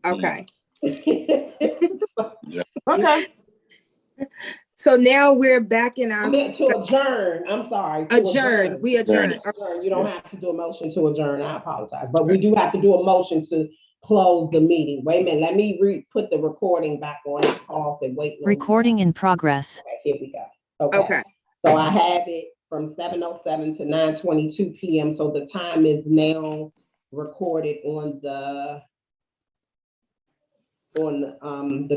Okay. Yeah. Okay. So now we're back in our I meant to adjourn. I'm sorry. To adjourn. We adjourn. Adjourn. Okay. You don't have to do a motion to adjourn. I apologize. But we do have to do a motion to close the meeting. Wait a minute. Let me put the recording back on. Pause and wait. Recording in progress. Okay, here we go. Okay. Okay. So I have it from 7:07 to 9:22 p.m. So the time is now recorded on the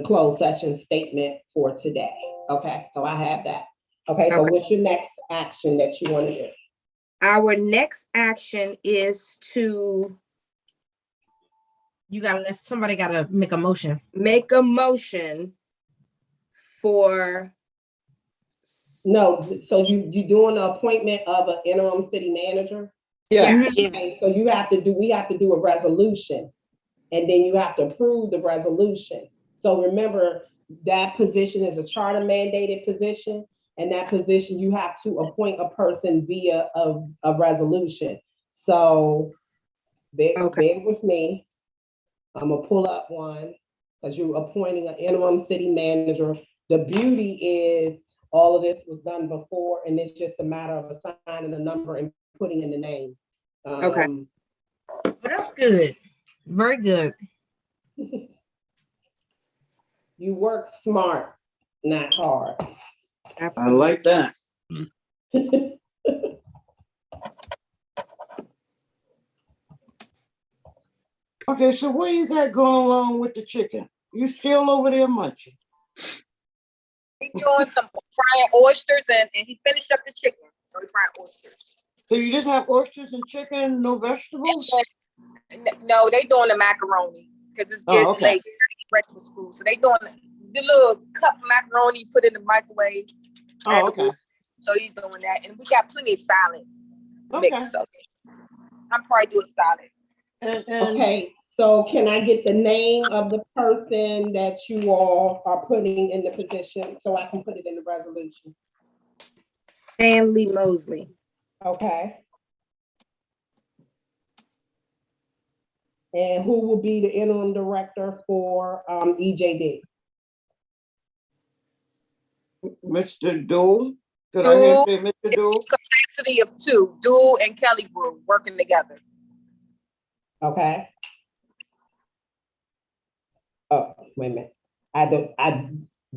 closed session statement for today. Okay, so I have that. Okay, so Okay. what's your next action that you want to do? Our next action is to Somebody gotta make a motion. make a motion for. No, so you doing the appointment of an interim city manager? Yes. Okay, so we have to do a resolution, and then you have to approve the resolution. So remember, that position is a charter mandated position, and that position, you have to appoint a person via a resolution. So bear with me. I'm gonna pull up one, because you're appointing an interim city manager. The beauty is all of this was done before, and it's just a matter of assigning a number and putting in the name. Okay. But that's good. Very good. You work smart, not hard. I like that. Okay, so what you got going on with the chicken? You still over there munching? He's doing some frying oysters and he finished up the chicken. So he's frying oysters. So you just have oysters and chicken, no vegetables? No, they doing the macaroni because it's getting late. Breakfast food. So they doing the little cup macaroni put in the microwave. Oh, okay. So he's doing that. And we got plenty of salad mix. So I'm probably doing salad. Okay, so can I get the name of the person that you all are putting in the position so I can put it in the resolution? Stanley Mosley. Okay. And who will be the interim director for EJD? Mr. Dool? Could I hear you say Mr. Dool? It's a capacity of two, Dool and Kelly Brew working together. Okay. Oh, wait a minute. I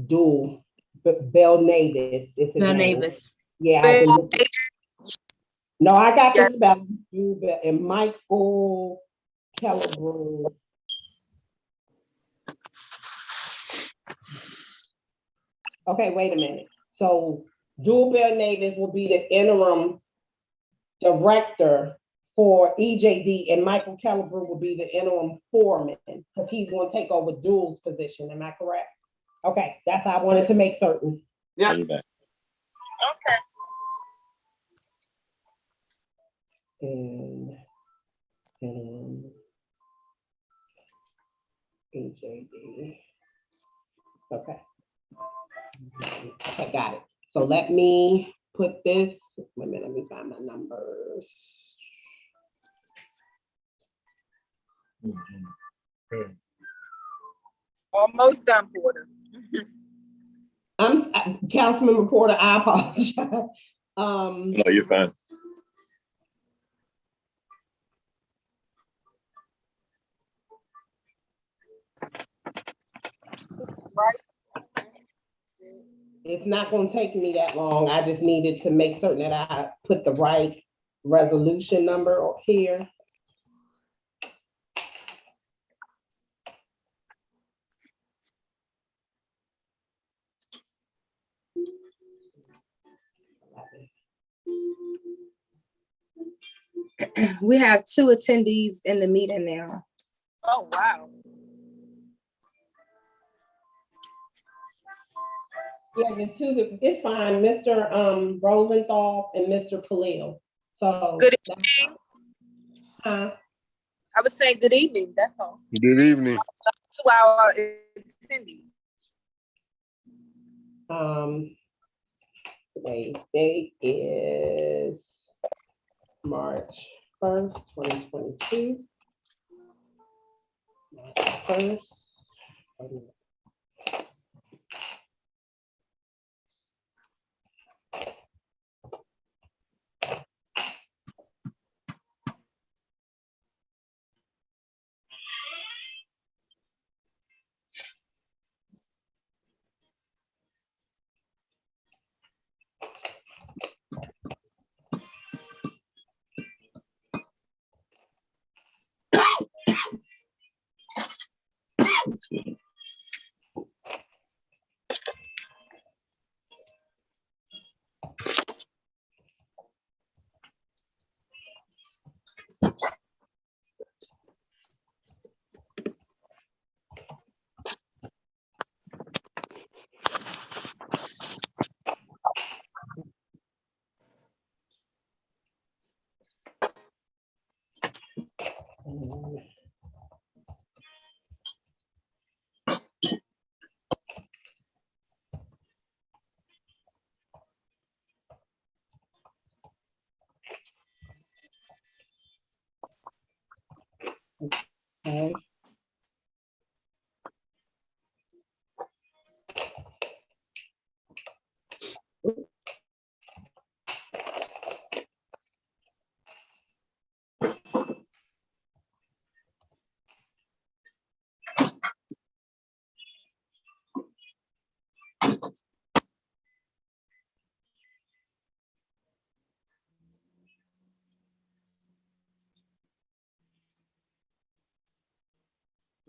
do Bell Navis. Bell Navis. Yeah. No, I got the spelling. And Michael Kellebrew. Okay, wait a minute. So Bell Navis will be the interim director for EJD, and Michael Kellebrew will be the interim foreman because he's going to take over Dool's position. Am I correct? Okay, that's how I wanted to make certain. Yeah. Okay. And EJD. Okay. Okay, got it. So let me put this. Wait a minute, let me find my numbers. Almost done, Porter. I'm Councilman Porter, I apologize. No, you're fine. Right? It's not going to take me that long. I just needed to make certain that I put the right resolution number here. We have 2 attendees in the meeting now. Oh, wow. Yeah, it's fine, Mr. Rosenthal and Mr. Khalil. So good evening. I was saying good evening, that's all. Good evening. 2-hour attendees. Today's date is March 1st, 2022. First. Okay.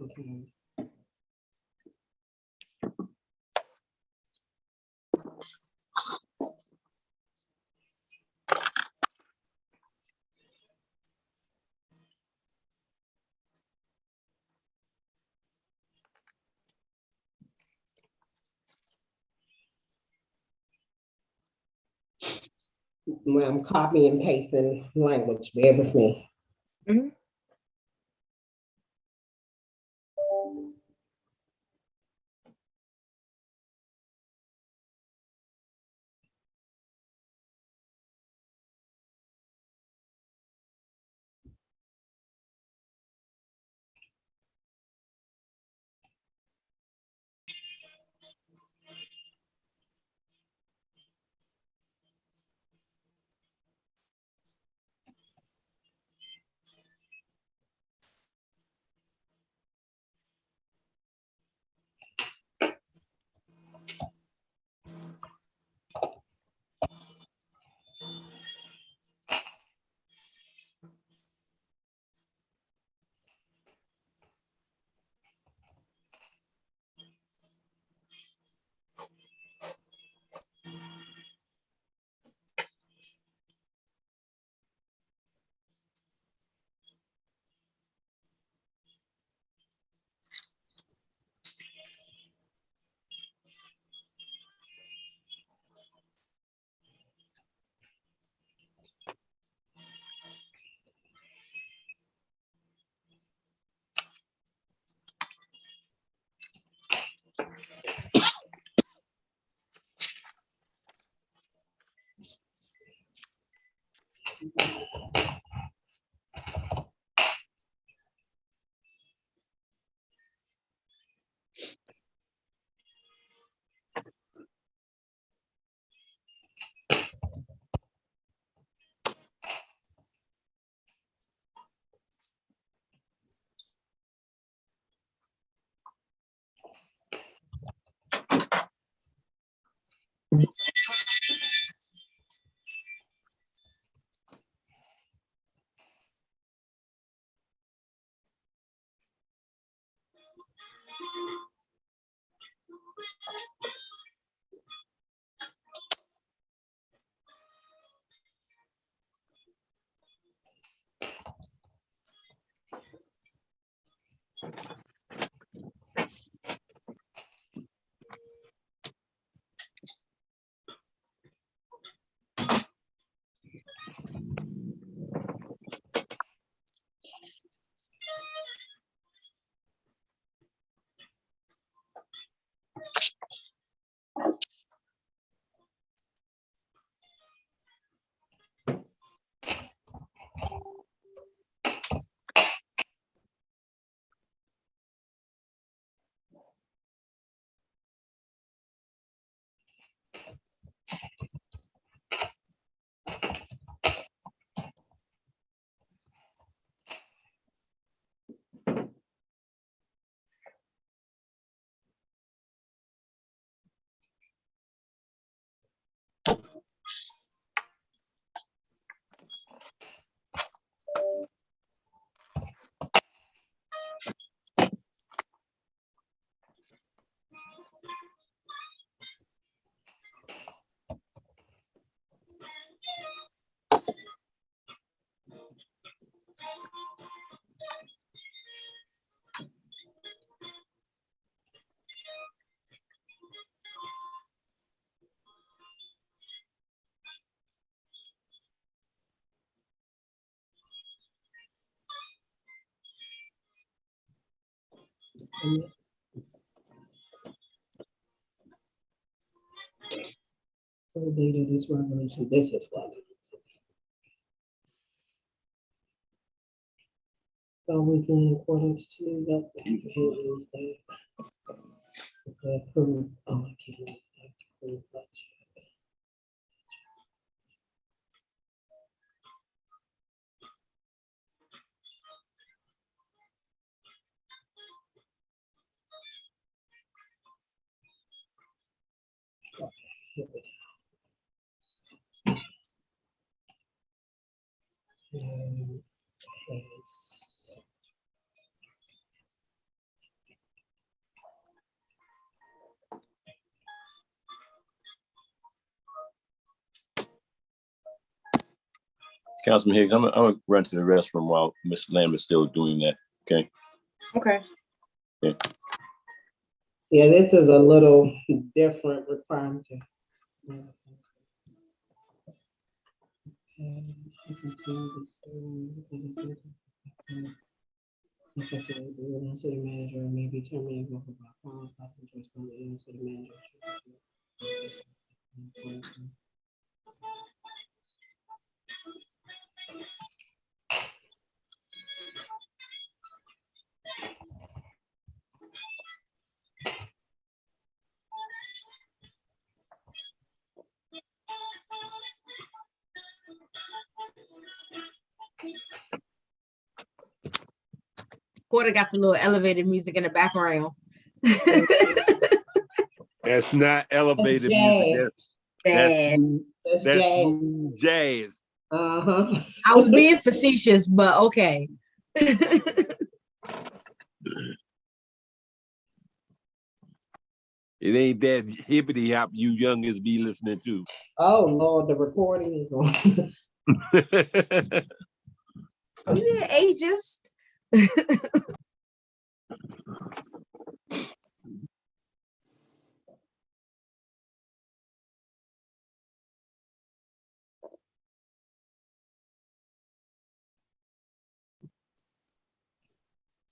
Okay. Well, I'm copying and pasting language, bear with me. Mhm. So the date of this resolution, this is what it is. So we can, in accordance to the application state. Approve, oh, I can't use that. Approve budget. Here we go. Paste. Councilman Higgs, I'm gonna run to the restroom while Ms. Lamb is still doing that. Okay. Okay. Yeah, this is a little different requirement. City manager may be terminated by city manager. Porter got the little elevated music in the background. That's not elevated music. Bad. That's That's jazz. smooth jazz. Uh-huh. I was being facetious, but okay. It ain't that hippity hop you youngins be listening to. Oh Lord, the recording is on. Oh, yeah, ageist.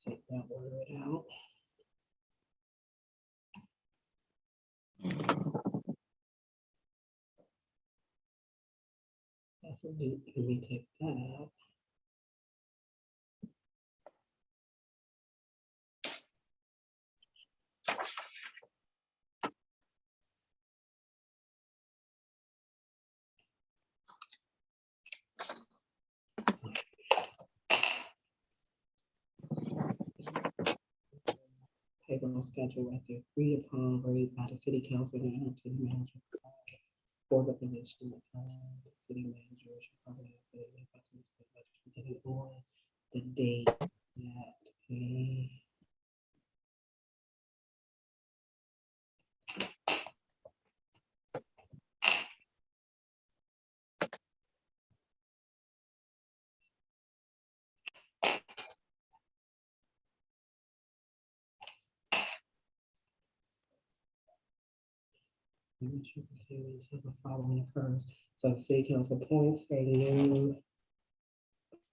Take that word out. That's a loop. Let me take that out. Payroll schedule after agreed upon raised by the city council and city manager for the position of the city manager should probably say beginning on the date that the should continue until the following occurs. So the city council appoints a new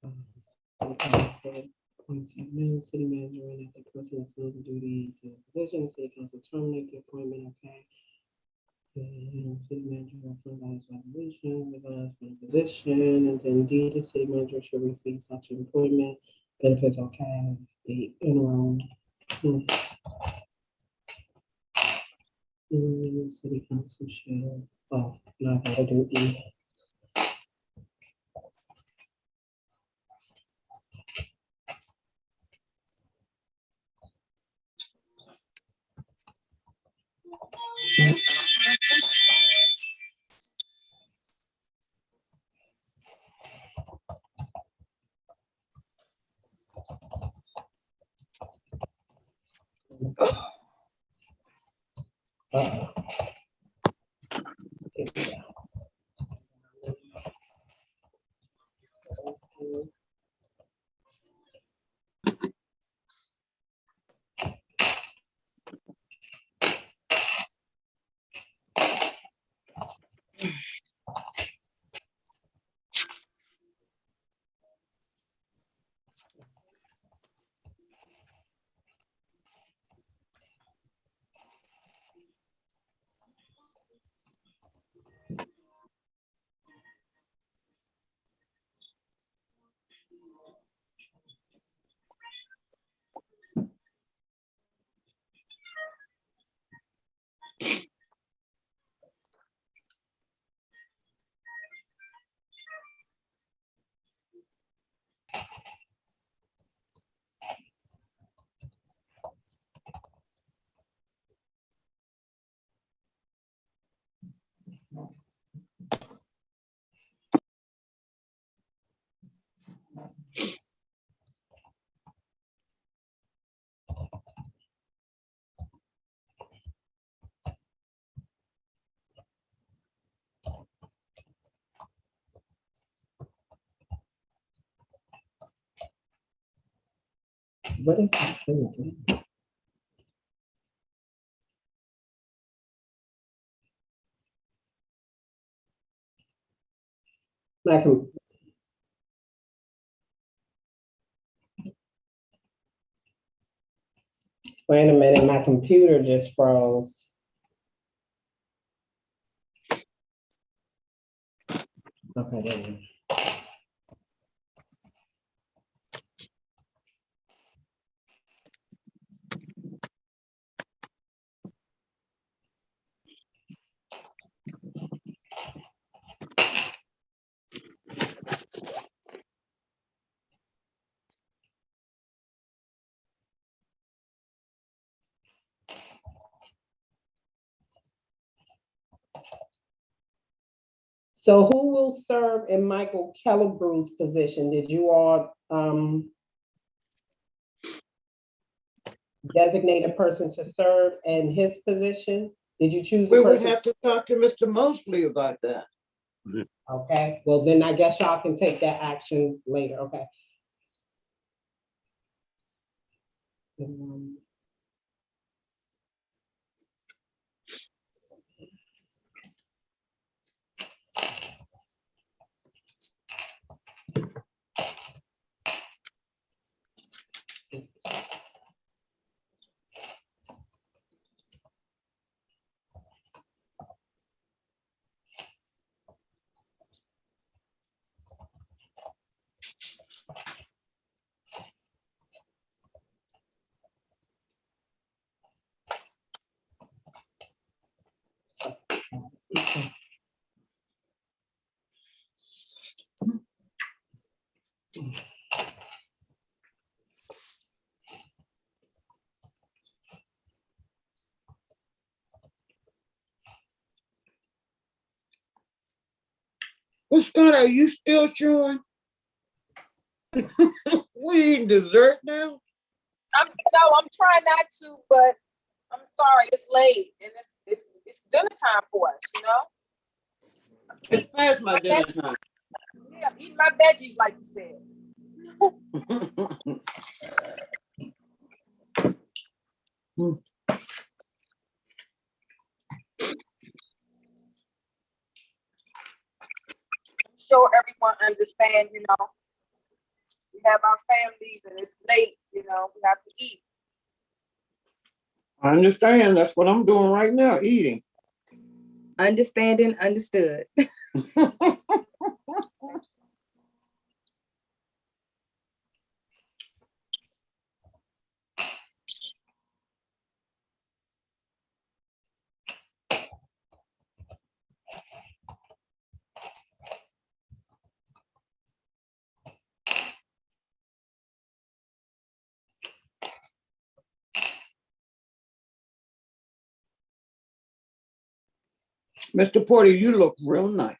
city council appoints a new city manager and if the person assumes the duties of the position, city council terminate the appointment, okay? And city manager approves resolution, resigns from the position, and then D, the city manager should receive such employment benefits, okay? The interim. City council should, oh, no, I gotta do E. What is this thing? My com- Wait a minute, my computer just froze. Okay, there we go. So who will serve in Michael Kellebrew's position? Did you all designate a person to serve in his position? Did you choose We a would person? have to talk to Mr. Mosley about that. Okay, well then I guess y'all can take that action later, okay? Well, Scott, are you still chewing? We eating dessert now? I'm trying not to, but I'm sorry, it's late and it's dinner time for us, you know? It's past my dinner time. Yeah, I'm eating my veggies, like you said. I'm sure everyone understands, you know, we have our families and it's late, you know, we have to eat. I understand. That's what I'm doing right now, eating. Understanding, understood. Mr. Porter, you look real nice.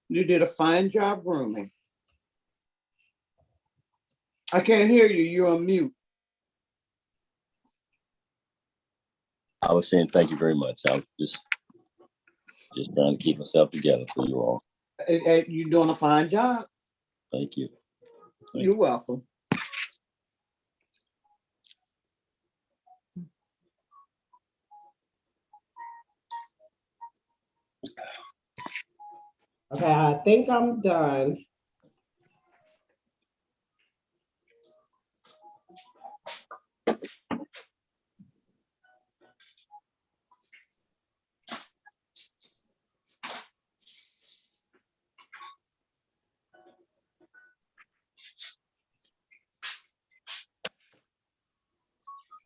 You did a fine job grooming. I can't hear you. You're on mute. I was saying thank you very much. I was just trying to keep myself together for you all. You're doing a fine job. Thank you. You're welcome. Okay, I think I'm done.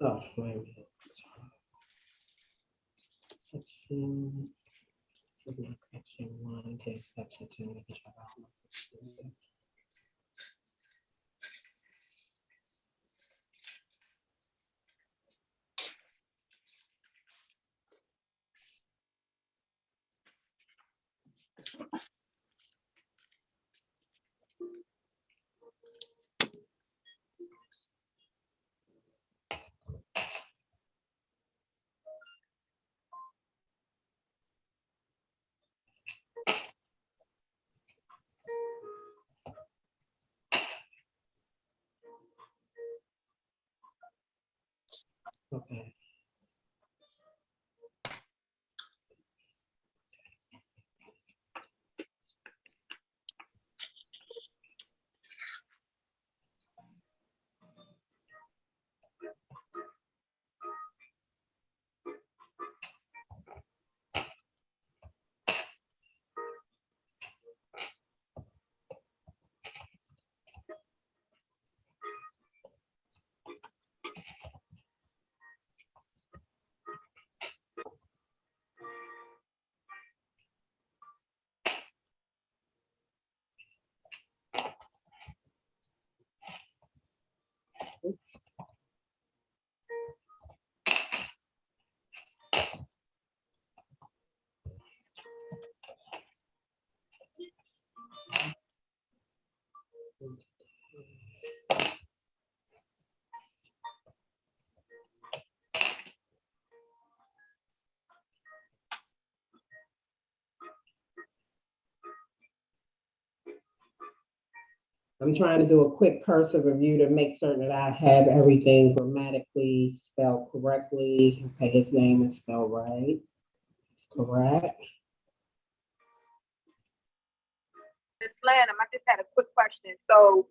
Oh, wait a minute. Section, section 1, take section 2. Okay. I'm trying to do a quick cursor review to make certain that I have everything grammatically spelled correctly. Okay, his name is spelled right. It's correct. Ms. Lanham, I just had a quick question. So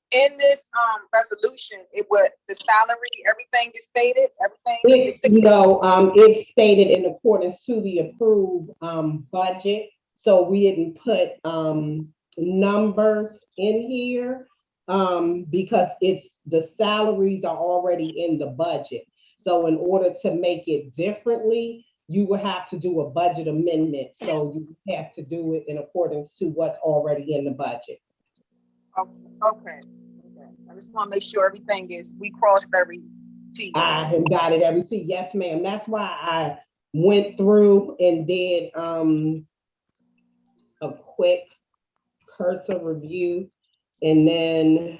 in this resolution, it would the salary, everything is stated, everything is It's stated in accordance to the approved budget. So we didn't put numbers in here because the salaries are already in the budget. So in order to make it differently, you will have to do a budget amendment. So you have to do it in accordance to what's already in the budget. okay. I just want to make sure everything is, we crossed every T. I have got it every T. Yes, ma'am. That's why I went through and did a quick cursor review, and then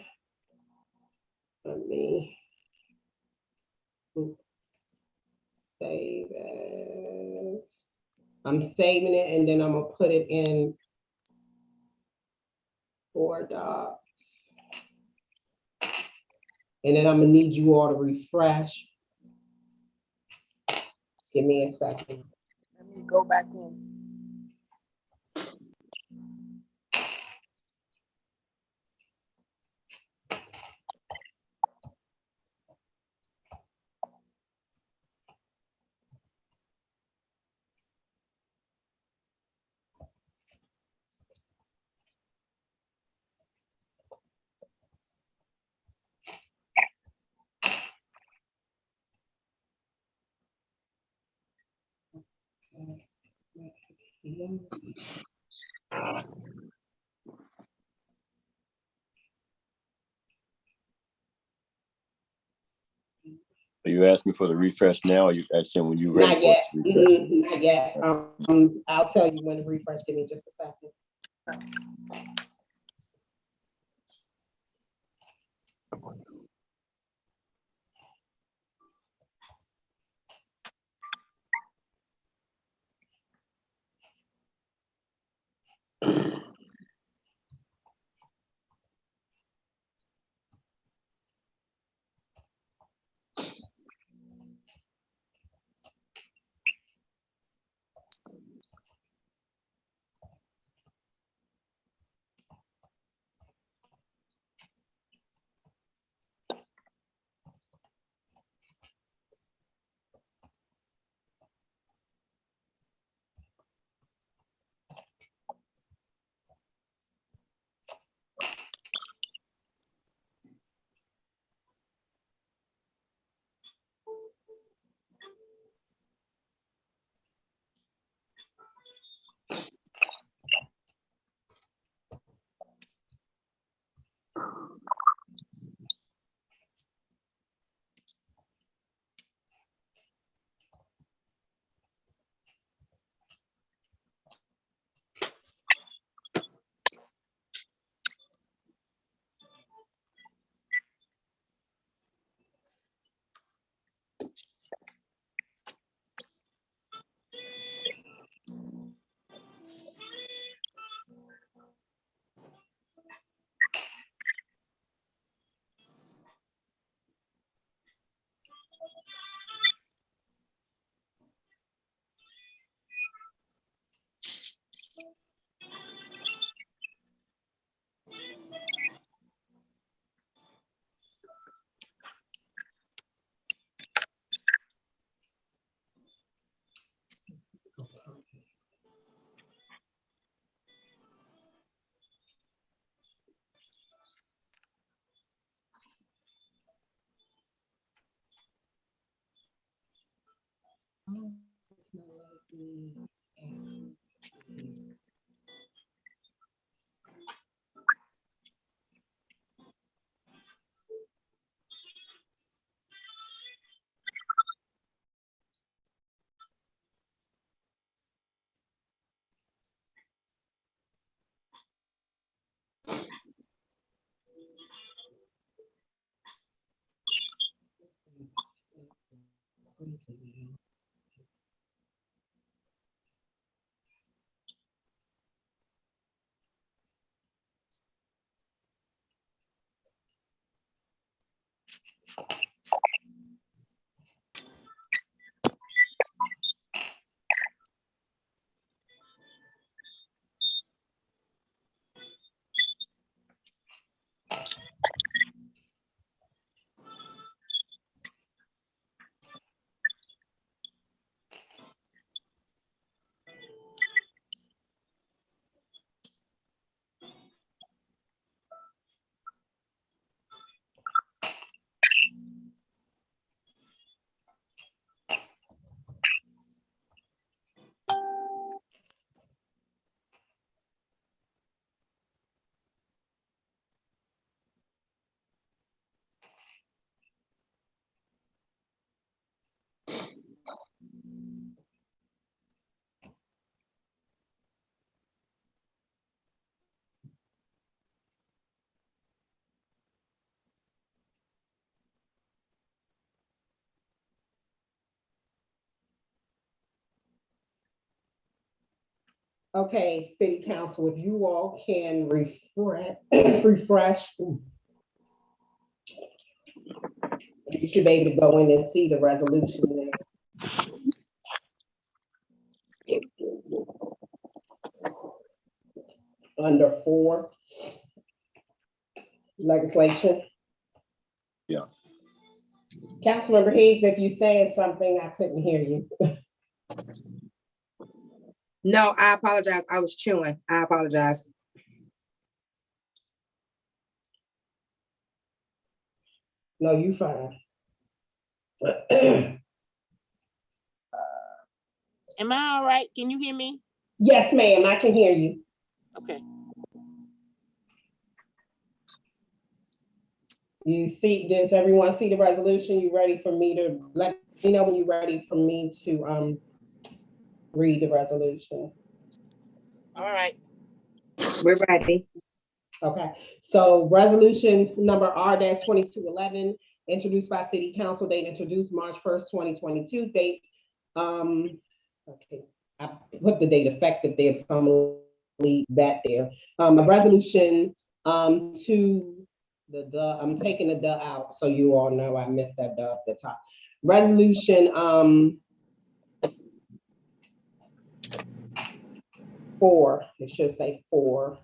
let me save as. I'm saving it, and then I'm gonna put it in Board Docs. And then I'm gonna need you all to refresh. Give me a second. Let me go back in. Are you asking for the refresh now, or you asking when you ready Not for yet. it to refresh? Not yet. I'll tell you when to refresh. Give me just a second. Okay, City Council, if you all can refresh, you should be able to go in and see the resolution there. Under 4, legislation. Yeah. Councilmember Higgs, if you saying something, I couldn't hear you. No, I apologize. I was chewing. I apologize. No, you fine. Am I all right? Can you hear me? Yes, ma'am, I can hear you. Okay. You see, does everyone see the resolution? You ready for me to, let me know when you're ready for me to read the resolution? All right. We're ready. Okay, so resolution number R-2211, introduced by City Council, date introduced March 1st, 2022, date, okay, I put the date effective there, so I'm gonna leave that there. A resolution to I'm taking the out, so you all know I missed that at the top. Resolution 4, it should say 4.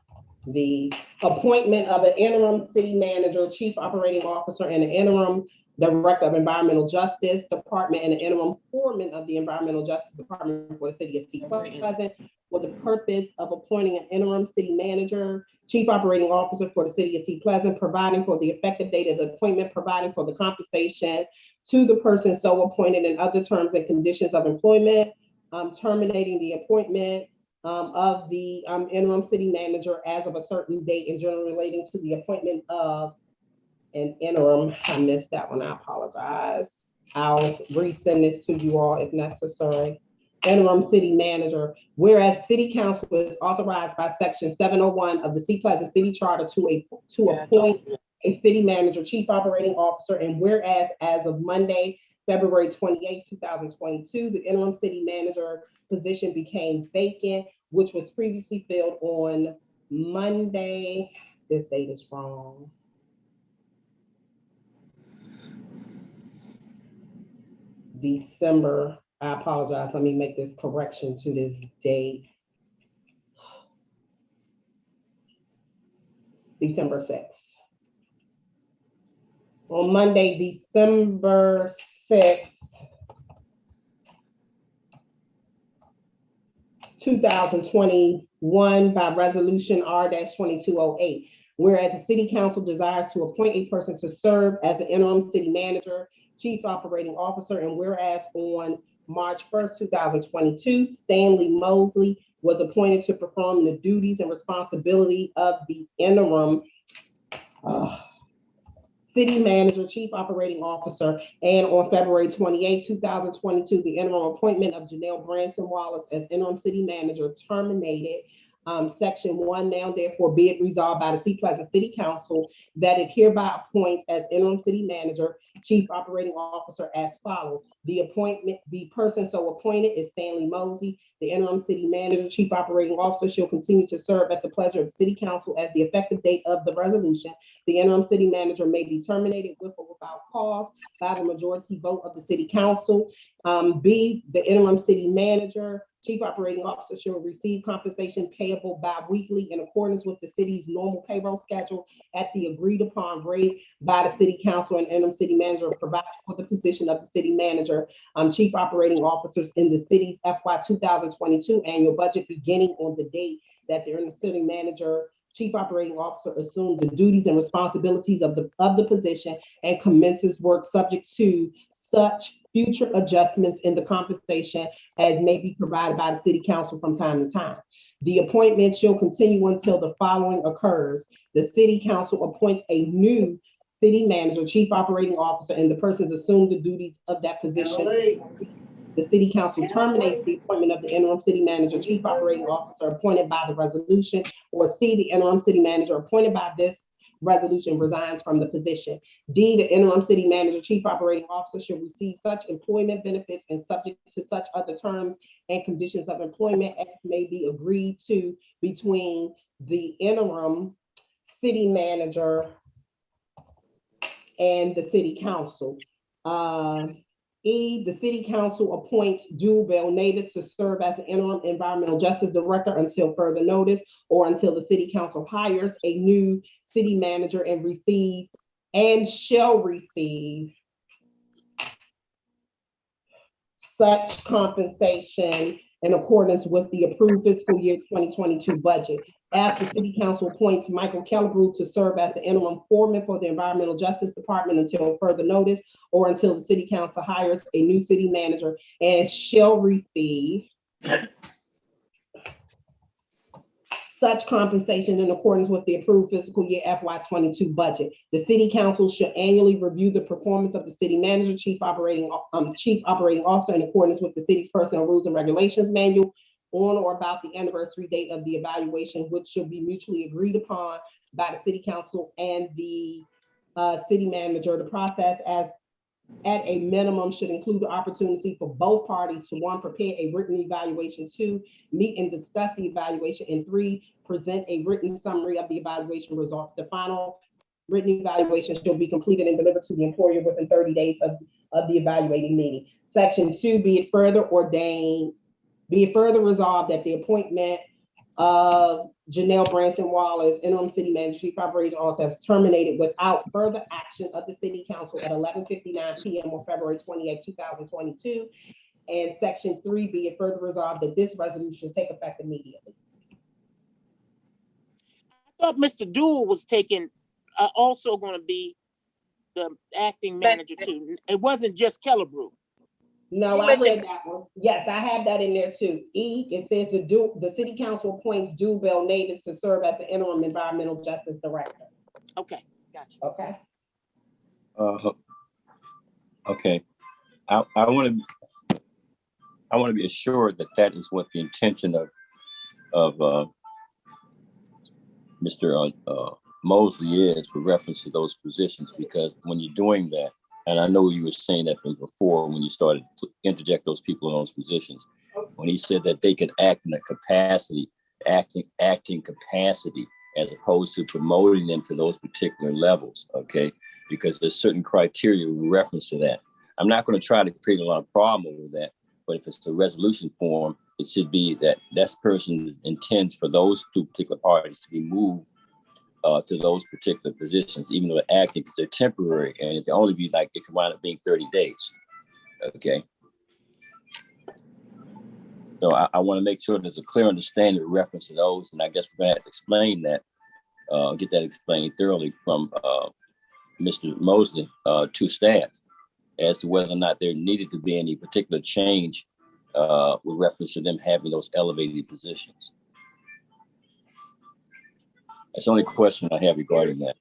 The appointment of an interim city manager, chief operating officer, and an interim director of environmental justice department, and an interim foreman of the environmental justice department for the city of East Pleasant, for the purpose of appointing an interim city manager, chief operating officer for the city of East Pleasant, providing for the effective date of the appointment, providing for the compensation to the person so appointed, and other terms and conditions of employment, terminating the appointment of the interim city manager as of a certain date, and generally relating to the appointment of an interim. I missed that one, I apologize. I'll resend this to you all if necessary. Interim city manager, whereas City Council is authorized by section 701 of the Sea Pleasant City Charter to appoint a city manager, chief operating officer, and whereas as of Monday, February 28, 2022, the interim city manager position became vacant, which was previously filled on Monday. This date is wrong. December, I apologize. Let me make this correction to this date. December 6th. On Monday, December 6th, 2021, by resolution R-2208. Whereas the City Council desires to appoint a person to serve as an interim city manager, Chief Operating Officer. And whereas on March 1st, 2022, Stanley Mosley was appointed to perform the duties and responsibility of the interim City Manager, Chief Operating Officer, and on February 28, 2022, the interim appointment of Janelle Branson Wallace as interim City Manager terminated. Section 1, now therefore be it resolved by the Sea Pleasant City Council that it hereby appoints as interim City Manager, Chief Operating Officer as follows. The person so appointed is Stanley Mosley. The interim City Manager, Chief Operating Officer shall continue to serve at the pleasure of the City Council as the effective date of the resolution. The interim City Manager may be terminated with or without cause by the majority vote of the City Council. B, the interim City Manager, Chief Operating Officer shall receive compensation payable bi-weekly in accordance with the city's normal payroll schedule at the agreed upon rate by the City Council, and interim City Manager provided for the position of the City Manager, Chief Operating Officers in the city's FY 2022 annual budget beginning on the date that the interim City Manager, Chief Operating Officer assumes the duties and responsibilities of the position and commences work subject to such future adjustments in the compensation as may be provided by the City Council from time to time. The appointment shall continue until the following occurs. The City Council appoints a new City Manager, Chief Operating Officer, and the persons assume the duties of that position. The City Council terminates the appointment of the interim City Manager, Chief Operating Officer appointed by the resolution, or C, the interim City Manager appointed by this resolution resigns from the position. D, the interim City Manager, Chief Operating Officer shall receive such employment benefits and subject to such other terms and conditions of employment as may be agreed to between the interim City Manager and the City Council. E, the City Council appoints Jewel Natus to serve as the interim Environmental Justice Director until further notice, or until the City Council hires a new City Manager and shall receive such compensation in accordance with the approved fiscal year 2022 budget. F, the City Council appoints Michael Kellebrew to serve as the interim foreman for the Environmental Justice Department until further notice, or until the City Council hires a new City Manager and shall receive such compensation in accordance with the approved fiscal year FY 22 budget. The City Council should annually review the performance of the City Manager, Chief Operating Officer in accordance with the city's personnel rules and regulations manual on or about the anniversary date of the evaluation, which should be mutually agreed upon by the City Council and the City Manager. The process at a minimum should include the opportunity for both parties to, 1, prepare a written evaluation, 2, meet and discuss the evaluation, and 3, present a written summary of the evaluation results. The final written evaluation shall be completed and delivered to the employer within 30 days of the evaluating meeting. Section 2, be it further resolved that the appointment of Janelle Branson Wallace, interim City Manager, Chief Operating Officer, has terminated without further action of the City Council at 11:59 p.m. on February 28, 2022. And Section 3, be it further resolved that this resolution take effect immediately. I thought Mr. Dewell was also going to be the acting manager too. It wasn't just Kellebrew. No, I read that one. Yes, I have that in there too. E, it says the City Council appoints Jewel Natus to serve as the interim Environmental Justice Director. Okay, gotcha. Okay. Okay. I want to be assured that that is what the intention of Mr. Mosley is with reference to those positions, because when you're doing that, and I know you were saying that before when you started to interject those people in those positions, when he said that they could act in a capacity, acting capacity, as opposed to promoting them to those particular levels, okay? Because there's certain criteria with reference to that. I'm not going to try to create a lot of problem over that, but if it's the resolution form, it should be that that person intends for those two particular parties to be moved to those particular positions, even though they're acting, because they're temporary, and it can only be like, it can wind up being 30 days, okay? So I want to make sure there's a clear understanding with reference to those, and I guess we're going to have to explain that, get that explained thoroughly from Mr. Mosley to staff, as to whether or not there needed to be any particular change with reference to them having those elevated positions. That's the only question I have regarding that.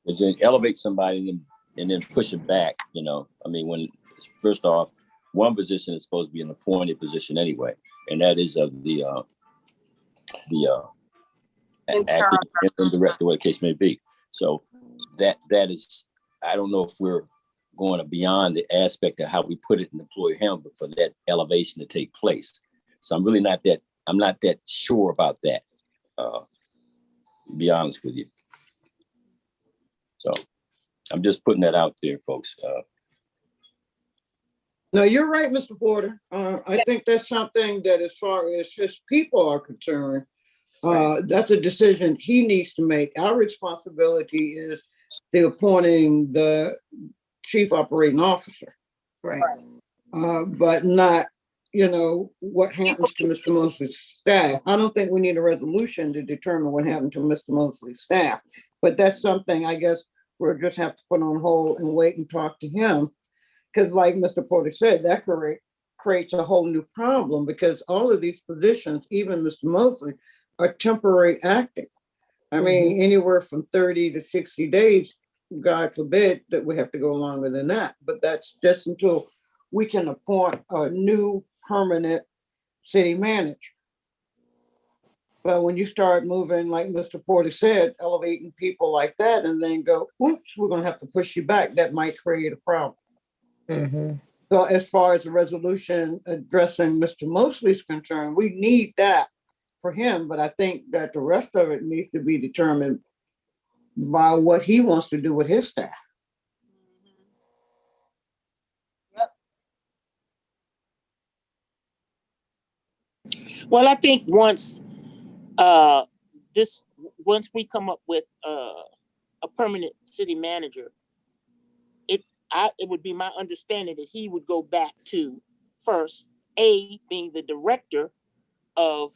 Is to elevate somebody and then push it back, you know. I mean, when first off, one position is supposed to be an appointed position anyway, and that is of the acting director, what the case may be. So that is, I don't know if we're going beyond the aspect of how we put it in employee handbook for that elevation to take place. So I'm not that sure about that. To be honest with you. So I'm just putting that out there, folks. No, you're right, Mr. Porter. I think that's something that, as far as his people are concerned, that's a decision he needs to make. Our responsibility is the appointing the chief operating officer. Right. But not, you know, what happens to Mr. Mosley's staff. I don't think we need a resolution to determine what happened to Mr. Mosley's staff, but that's something I guess we'll just have to put on hold and wait and talk to him. Because like Mr. Porter said, that creates a whole new problem, because all of these positions, even Mr. Mosley, are temporary acting. I mean, anywhere from 30 to 60 days, God forbid that we have to go longer than that. But that's just until we can appoint a new permanent city manager. But when you start moving, like Mr. Porter said, elevating people like that, and then go, oops, we're going to have to push you back, that might create a problem. So as far as the resolution addressing Mr. Mosley's concerned, we need that for him. But I think that the rest of it needs to be determined by what he wants to do with his staff. Well, I think once we come up with a permanent city manager, it would be my understanding that he would go back to first being the director of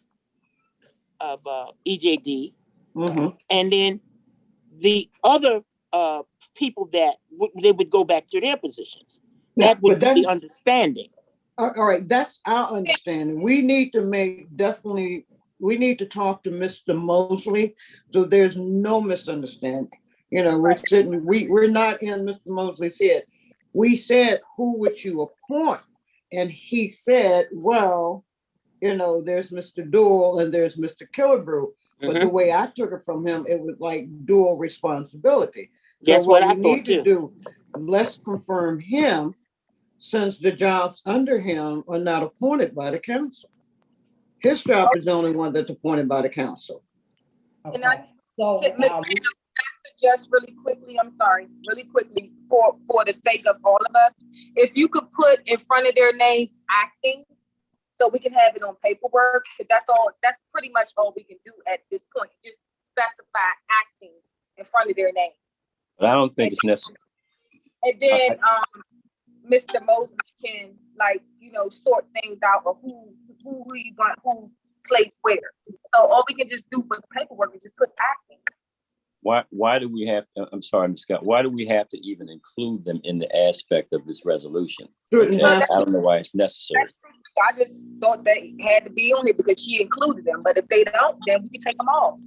EJD, and then the other people that they would go back to their positions. That would be the understanding. All right, that's our understanding. We need to we need to talk to Mr. Mosley so there's no misunderstanding. You know, we're not in Mr. Mosley's head. We said, who would you appoint? And he said, well, you know, there's Mr. Dual and there's Mr. Killebrew. But the way I took it from him, it was like dual responsibility. That's so what I we thought need to do, let's confirm him, since the jobs under him are not appointed by the council. His job is the only one that's appointed by the council. And I suggest really quickly, really quickly, for the sake of all of us, if you could put in front of their names acting, so we can have it on paperwork, because that's pretty much all we can do at this point. Just specify acting in front of their names. But I don't think it's necessary. And then Mr. Mosley can, like, you know, sort things out of who you want, who plays where. So all we can just do for the paperwork is just put acting. Why do we have to, I'm sorry, Ms. Scott, why do we have to even include them in the aspect of this resolution? Okay? I don't know why it's necessary. I just thought they had to be on here because she included them. But if they don't, then we can take them off.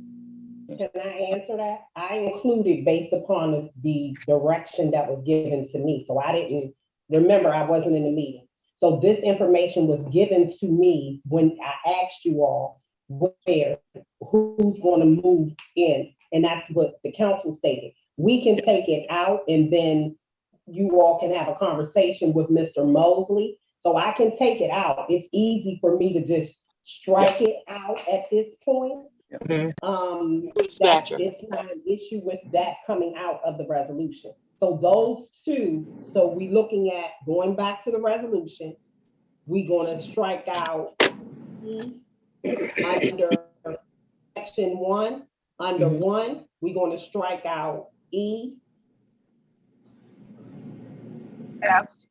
Can I answer that? I included based upon the direction that was given to me. So I didn't remember, I wasn't in the meeting. So this information was given to me when I asked you all who's going to move in. And that's what the council stated. We can take it out and then you all can have a conversation with Mr. Mosley. So I can take it out. It's easy for me to just strike it out at this point. It's not an issue with that coming out of the resolution. So those two, so we looking at going back to the resolution, we're going to strike out under section 1. Under 1, we're going to strike out E. Yes.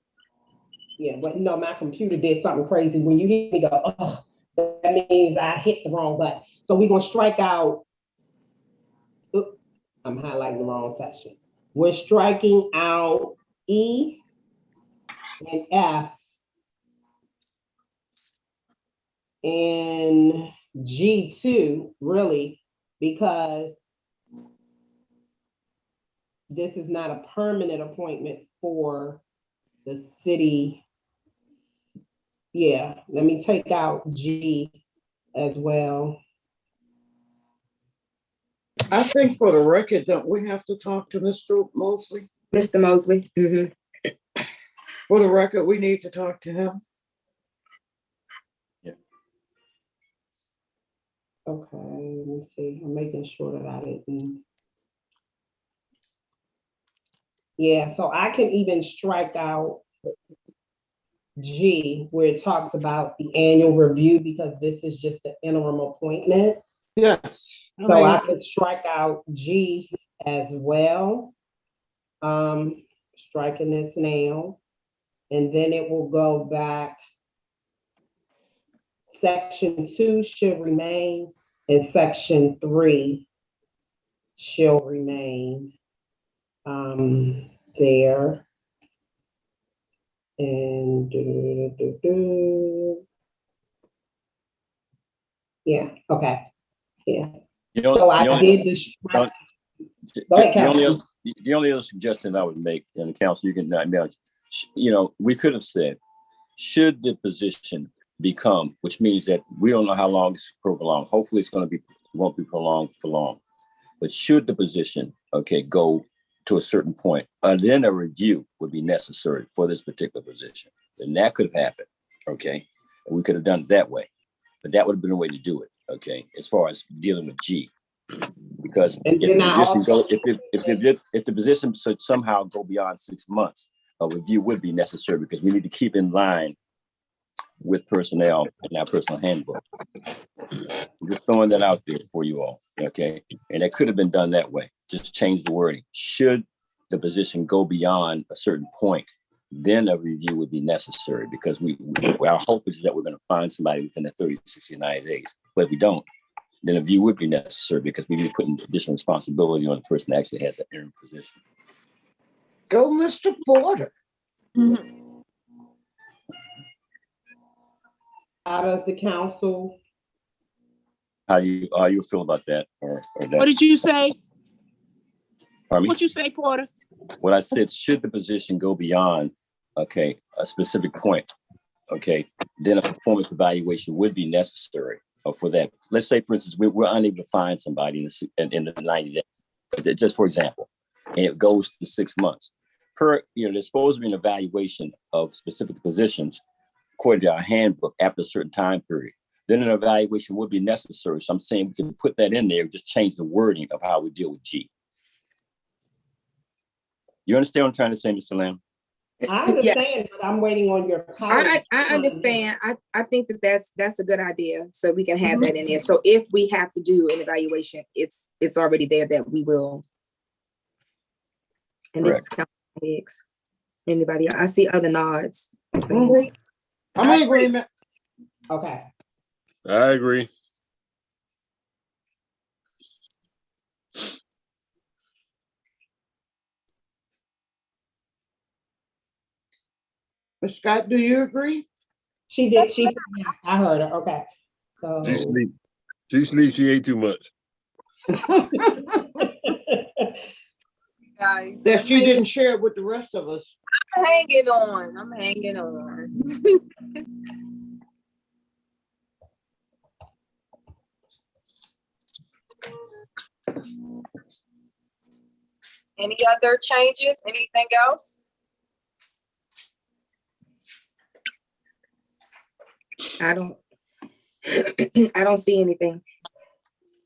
Yeah, but no, my computer did something crazy. When you hear me go, oh, that means I hit the wrong button. So we're going to strike out, I'm highlighting the wrong section. We're striking out E, and F and G2, really, because this is not a permanent appointment for the city. Yeah, let me take out G as well. I think for the record, don't we have to talk to Mr. Mosley? Mr. Mosley. Mhm. For the record, we need to talk to him. Okay, let me see. I'm making sure that I didn't. Yeah, so I can even strike out G where it talks about the annual review because this is just an interim appointment. Yes. So I can strike out G as well. Striking this now. And then it will go back. Section 2 should remain and section 3 shall remain there. And yeah, okay, yeah. You know, So I the only, did this. Go ahead, Councilman. the only other suggestion I would make, and the council, you can, you know, we could have said, should the position become, which means that we don't know how long it's prolonged. Hopefully it's going to be, won't be prolonged for long. But should the position, okay, go to a certain point, then a review would be necessary for this particular position. And that could have happened, okay? And we could have done it that way. But that would have been a way to do it, okay, as far as dealing with G. Because if the position should somehow go beyond 6 months, a review would be necessary because we need to keep in line with personnel in our personal handbook. I'm just throwing that out there for you all, okay? And it could have been done that way. Just change the wording. Should the position go beyond a certain point, then a review would be necessary because our hope is that we're going to find somebody within the 30, 60, 90 days. But if we don't, then a review would be necessary because we need to put additional responsibility on the person that actually has an interim position. Go, Mr. Porter. How does the council? How you feel about that? Or that? What did you say? Pardon me? What you say, Porter? What I said, should the position go beyond, okay, a specific point, okay, then a performance evaluation would be necessary for that. Let's say, for instance, we're unable to find somebody in the 90 days, just for example, and it goes to 6 months. There's supposed to be an evaluation of specific positions according to our handbook after a certain time period. Then an evaluation would be necessary. So I'm saying we can put that in there, just change the wording of how we deal with G. You understand what I'm trying to say, Mr. Lamb? I understand, but I'm waiting on your comment. I understand. I think that's a good idea. So we can have that in there. So if we have to do an evaluation, it's already there that we will. And this is Councilman Hicks. Anybody else? I see other nods. I'm in agreement. Okay. I agree. Ms. Scott, do you agree? She did. I heard her. Okay. So. She sleeps. She ate too much. Guys, That she didn't share it with the rest of us. I'm hanging on. I'm hanging on. Any other changes? Anything else? I don't see anything.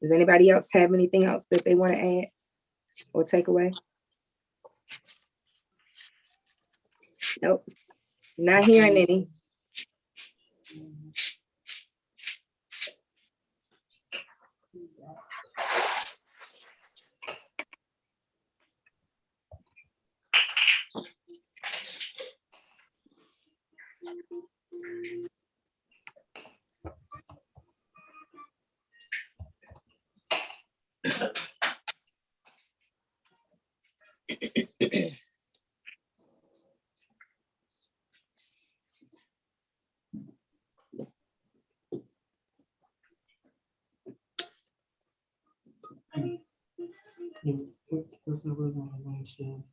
Does anybody else have anything else that they want to add or take away? Nope. Not hearing any. Personal rules and regulations.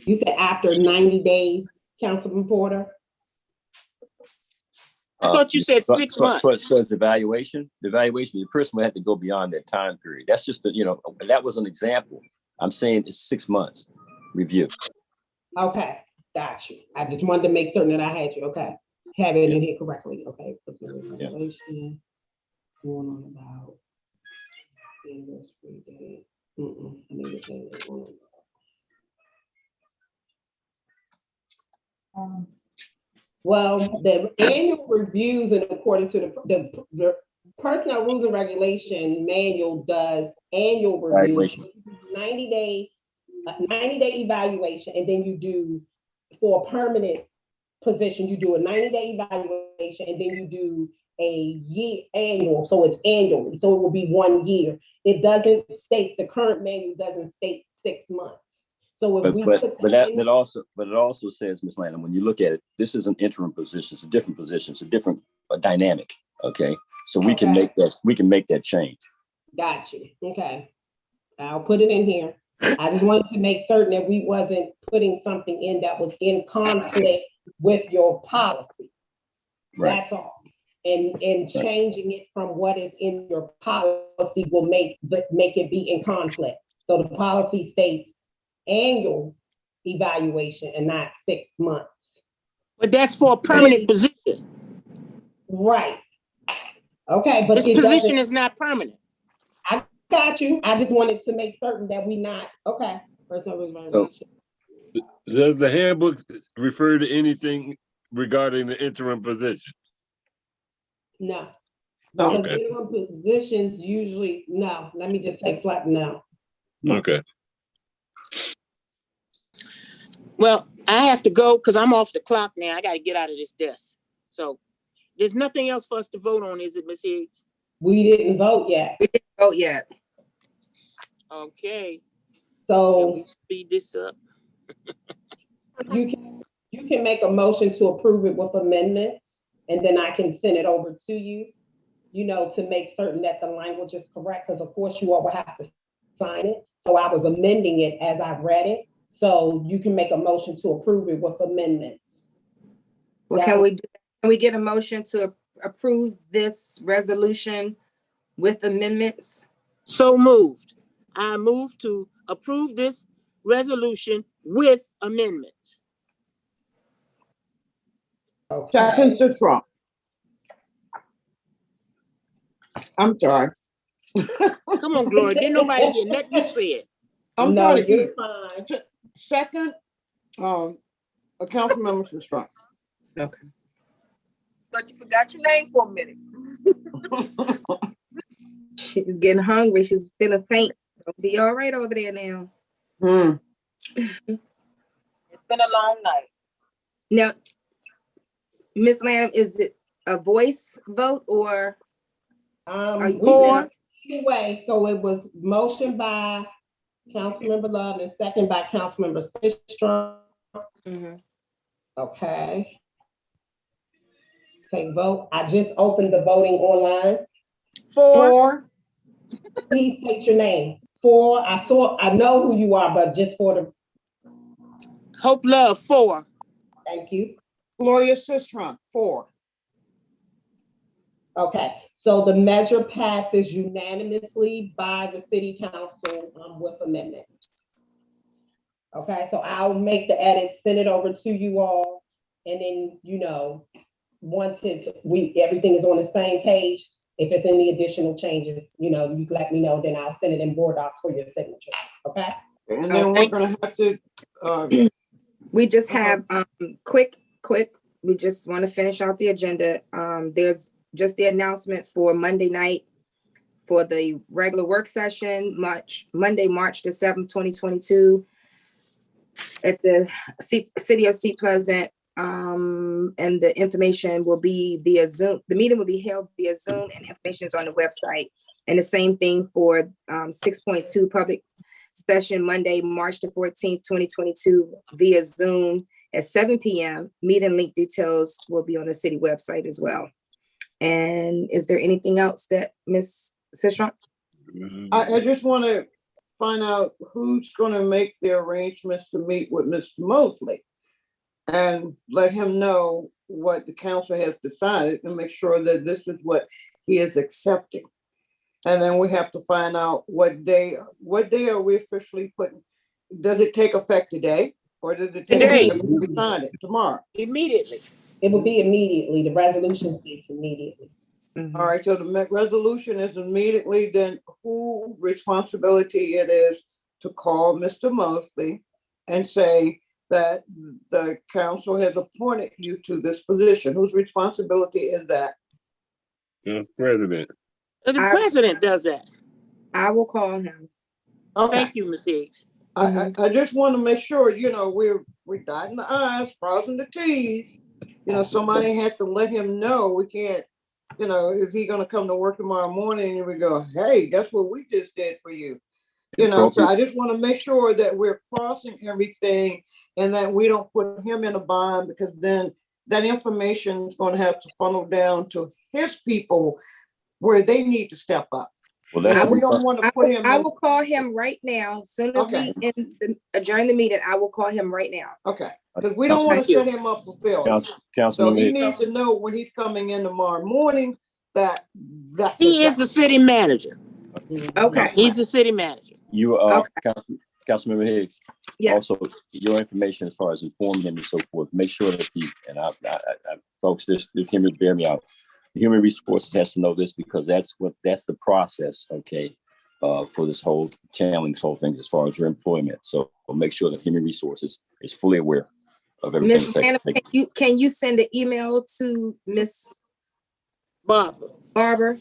You said after 90 days, Councilman Porter? I thought you said 6 months. So it's evaluation. The evaluation, the person will have to go beyond that time period. That's just that was an example. I'm saying it's 6 months review. Okay, got you. I just wanted to make certain that I had you. Okay, have it in here correctly. Okay, personal regulation. Going on about anniversary date. I need to say that one. Well, the annual reviews in accordance to the personnel rules and regulation manual does annual reviews, 90-day evaluation, and then you do for a permanent position, you do a 90-day evaluation, and then you do a year annual, so it's annually, so it will be 1 year. It doesn't state, the current manual doesn't state 6 months. So if it also says, Ms. Lanham, when you look at it, this is an interim position, it's a different position, it's a different dynamic. Okay, so we can make that change. Got you. Okay, I'll put it in here. I just wanted to make certain that we wasn't putting something in that was in conflict with your policy. Right. That's all. And changing it from what is in your policy will make it be in conflict. So the policy states annual evaluation and not 6 months. But that's for a permanent position. Right. Okay, but this position is not permanent. I got you. I just wanted to make certain that we not, okay. Does the handbook refer to anything regarding the interim position? No. No. Because interim positions usually, no. Let me just say flat no. Okay. Well, I have to go because I'm off the clock now. I got to get out of this desk. So there's nothing else for us to vote on, is it, Ms. Higgs? We didn't vote yet. We didn't vote yet. Okay. So can we speed this up? you can make a motion to approve it with amendments, and then I can send it over to you, to make certain that the language is correct, because of course you all will have to sign it. So I was amending it as I read it. So you can make a motion to approve it with amendments. Well, can we get a motion to approve this resolution with amendments? So moved. I move to approve this resolution with amendments. Okay. Seconds is wrong. I'm sorry. Come on, Gloria. Didn't nobody hear nothing you said. I'm No, trying to you're eat. fine. Second, a council member is wrong. Okay. But you forgot your name for a minute. She's getting hungry. She's feeling faint. It'll be all right over there now. It's been a long night. Now, Ms. Lanham, is it a voice vote or are you for? Either way, so it was motion by Councilmember Love and second by Councilmember Sistrom. Okay. Take vote. I just opened the voting online. For. Please state your name. For, I know who you are, but just for the. Hope Love, for. Thank you. Gloria Sistrom, 4. Okay, so the measure passes unanimously by the city council with amendments. Okay, so I'll make the edits, send it over to you all, and then, once everything is on the same page, if it's any additional changes, you can let me know, then I'll send it in board docs for your signatures, okay? And then we're gonna have to, we just have quick, we just want to finish out the agenda. There's just the announcements for Monday night for the regular work session, Monday, March the 7th, 2022 at the City of Sea Pleasant. And the information will be via Zoom. The meeting will be held via Zoom and information is on the website. And the same thing for 6.2 public session, Monday, March the 14th, 2022 via Zoom. at 7 p.m. Meeting link details will be on the city website as well. And is there anything else that Ms. Sisram? I just want to find out who's going to make the arrangements to meet with Mr. Mosley and let him know what the council has decided and make sure that this is what he is accepting. And then we have to find out what day are we officially putting, does it take effect today? Or does it take Today. effect when we sign it tomorrow? Immediately. It will be immediately. The resolution speaks immediately. All right, so the resolution is immediately, then who responsibility it is to call Mr. Mosley and say that the council has appointed you to this position. Whose responsibility is that? The president. And the I- president does that. I will call him. Okay, Thank you, Ms. Higgs. I just want to make sure, we're dotting the i's, crossing the t's. Somebody has to let him know. We can't, is he gonna come to work tomorrow morning and we go, hey, guess what we just did for you? So I just want to make sure that we're crossing everything and that we don't put him in a bind, because then that information is going to have to funnel down to his people where they need to step up. Well, that's We don't want to put him I in. will call him right now. As soon as Okay. we adjourn the meeting, I will call him right now. Okay, because we don't want to set him up for failure. So Councilman he Hicks. needs to know when he's coming in tomorrow morning that that's He is the city manager. Okay. He's the city manager. You are Councilmember Higgs. Yeah. Also, your information as far as informing him and so forth, make sure that folks, this hear me, bear me out. The Human Resources has to know this, because that's the process, okay, for this whole challenge, whole thing as far as your employment. So we'll make sure that Human Resources is fully aware of everything. Ms. Hannah, can you send an email to Miss Barber?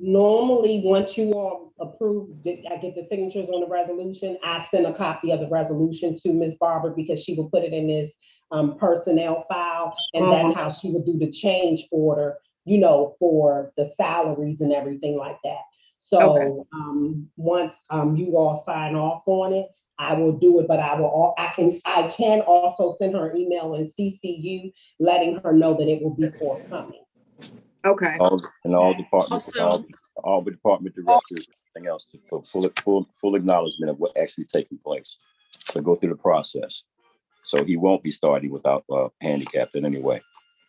Normally, once you all approve, I get the signatures on the resolution, I send a copy of the resolution to Ms. Barber, because she will put it in this personnel file, and that's how she would do the change order, for the salaries and everything like that. So once you all sign off on it, I will do it, but I can also send her an email and CC you, letting her know that it will be forthcoming. Okay. All departments, all the department directors, everything else, for full acknowledgement of what actually taking place. So go through the process. So he won't be starting without handicapped in any way.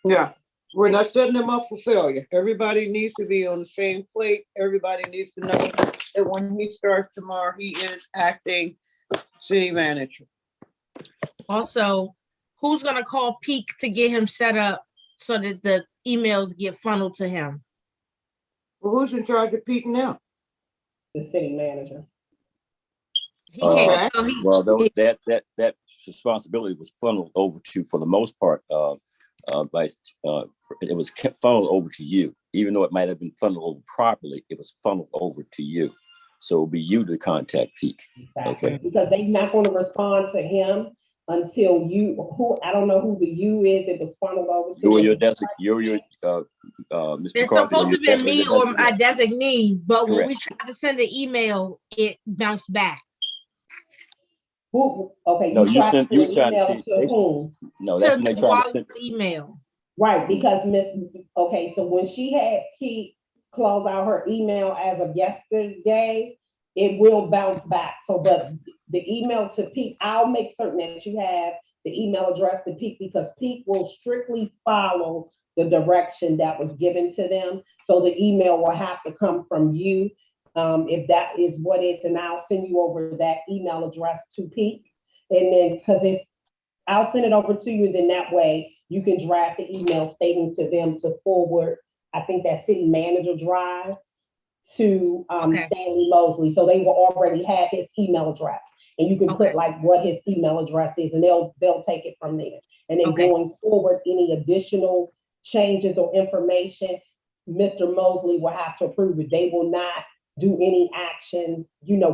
Yeah, we're not setting him up for failure. Everybody needs to be on the same plate. Everybody needs to know that when he starts tomorrow, he is acting city manager. Also, who's gonna call Peak to get him set up so that the emails get funneled to him? Well, who's in charge of Peak now? The city manager. He can't. Well, that responsibility was funneled over to, for the most part, it was kept funneled over to you. Even though it might have been funneled over properly, it was funneled over to you. So it'll be you to contact Peak. Exactly. Okay. Because they're not going to respond to him until I don't know who the you is. It was funneled over to. Ms. It's McCarthy, supposed to be me or my designate. designee, but when Correct. we tried to send an email, it bounced back. Who? Okay. No, you tried to you send tried email to to whom? No, that's To when they Ms. tried to send. Wally's email. Right, because so when he closed out her email as of yesterday, it will bounce back. So, but the email to Peak, I'll make certain that you have the email address to Peak, because Peak will strictly follow the direction that was given to them. So the email will have to come from you, if that is what it's, and I'll send you over that email address to Peak. And then, I'll send it over to you, and then that way you can draft the email stating to them to forward, I think that city manager drive to Stanley Mosley. So they will already have his email address, and you can put like what his email address is, and they'll take it from there. And then going forward, any additional changes or information, Mr. Mosley will have to approve it. They will not do any actions,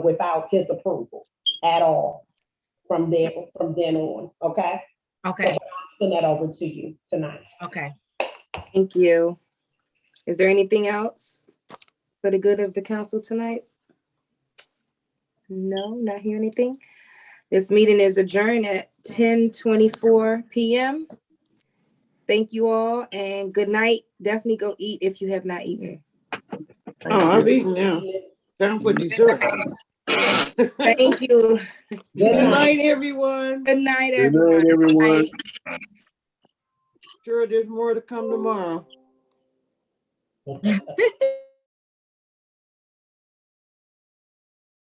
without his approval at all from then on. Okay. Okay. So I'll send that over to you tonight. Okay. Thank you. Is there anything else for the good of the council tonight? No, not hear anything. This meeting is adjourned at 10:24 p.m. Thank you all and good night. Definitely go eat if you have not eaten. Oh, I've eaten now. Time for dessert. Thank you. Good night, everyone. Good night, Good everyone. night, everyone. Sure, there's more to come tomorrow.